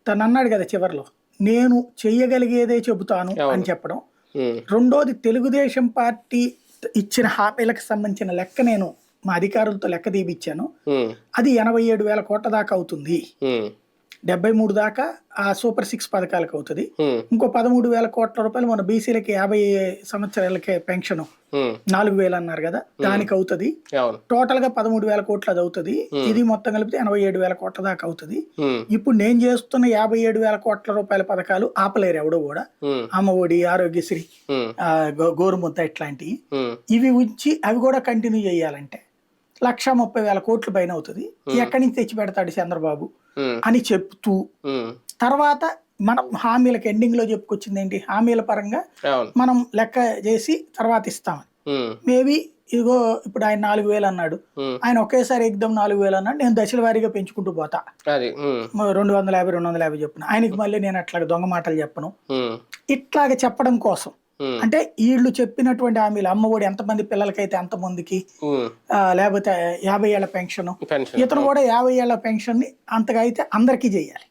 తను అన్నాడు కదా చివర్లో, నేను చెయ్యగలిగేదే చెబుతాను అని చెప్పడం. రెండోది, తెలుగుదేశం పార్టీ ఇచ్చిన హామీలకు సంబంధించిన లెక్క నేను మా అధికారులతో లెక్క తీపిచ్చాను. అది 87,000 కోట్ల దాకా అవుతుంది. 73 దాకా ఆ సూపర్ 6 పథకాలకు అవుతుంది. ఇంకో 13,000 కోట్ల రూపాయలు మన బీసీలకి 50 సంవత్సరాలకే పెన్షన్ 4,000 అన్నారు కదా, దానికి అవుతుంది. టోటల్ గా 13,000 కోట్లు అది అవుతుంది. ఇది మొత్తం కలిపితే 87,000 కోట్ల దాకా అవుతుంది. ఇప్పుడు నేను చేస్తున్న 57,000 కోట్ల రూపాయల పథకాలు ఆపలేరు ఎవడో కూడా. అమ్మఒడి, ఆరోగ్యశ్రీ, గోరుముద్ద ఇట్లాంటివి ఇవి ఉంచి అవి కూడా కంటిన్యూ చేయాలంటే 130,000 కోట్ల పైన అవుతుంది. ఎక్కడి నుంచి తెచ్చి పెడతాడు చంద్రబాబు అని చెప్తూ, తర్వాత మనం హామీలకు ఎండింగ్ లో చెప్పుకొచ్చింది ఏంటి, హామీల పరంగా మనం లెక్క చేసి తర్వాత ఇస్తామని. మేబీ ఇదిగో ఇప్పుడు ఆయన 4,000 అన్నాడు, ఆయన ఒకేసారి ఎగ్దం 4,000 అన్నాడు, నేను దశల వారీగా పెంచుకుంటూ పోతా 250 చెప్పిన ఆయనకి, మళ్ళీ నేను అట్లా దొంగ మాటలు చెప్పను. ఇట్లాగ చెప్పడం కోసం అంటే వీళ్ళు చెప్పినటువంటి హామీలు, అమ్మఒడి ఎంతమంది పిల్లలకైతే అంతమందికి, లేకపోతే 50 ఏళ్ల పెన్షన్, ఇతను కూడా 50 ఏళ్ల పెన్షన్ ని అంతగా అయితే అందరికీ చేయాలి.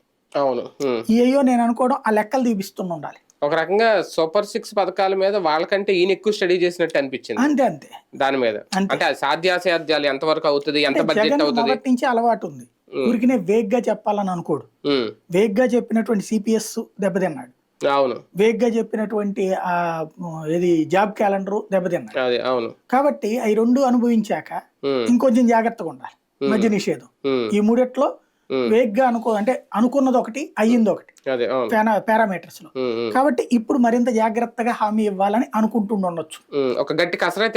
అయ్యో నేను అనుకోవడం ఆ లెక్కలు తీపిస్తున్నా ఉండాలి. ఒక రకంగా సూపర్ 6 పథకాల మీద వాళ్ళకంటే ఈయన ఎక్కువ స్టడీ చేసినట్టు అనిపించింది. అంతే దాని మీద అంటే సాధ్యాసాధ్యాలు ఎంతవరకు అవుతుంది, ఎంత బడ్జెట్ అవుతుంది మొదటి నుంచి అలవాటు ఉంది. ఊరికినే వేగ్గా చెప్పాలని అనుకోడు. వేగ్గా చెప్పినటువంటి సిపిఎస్ దెబ్బతిన్నాడు. వేగ్గా చెప్పినటువంటి ఇది జాబ్ క్యాలెండర్ దెబ్బతిన్నాడు. కాబట్టి అవి రెండు అనుభవించాక ఇంకొంచెం జాగ్రత్తగా ఉండాలి. మద్య నిషేధం, ఈ మూడిట్లో వేగ్గా అంటే అనుకున్నది ఒకటి, అయ్యింది ఒకటి పారామీటర్స్ లో. కాబట్టి ఇప్పుడు మరింత జాగ్రత్తగా హామీ ఇవ్వాలని అనుకుంటుండొచ్చు. ఒక గట్టి కసరత్తు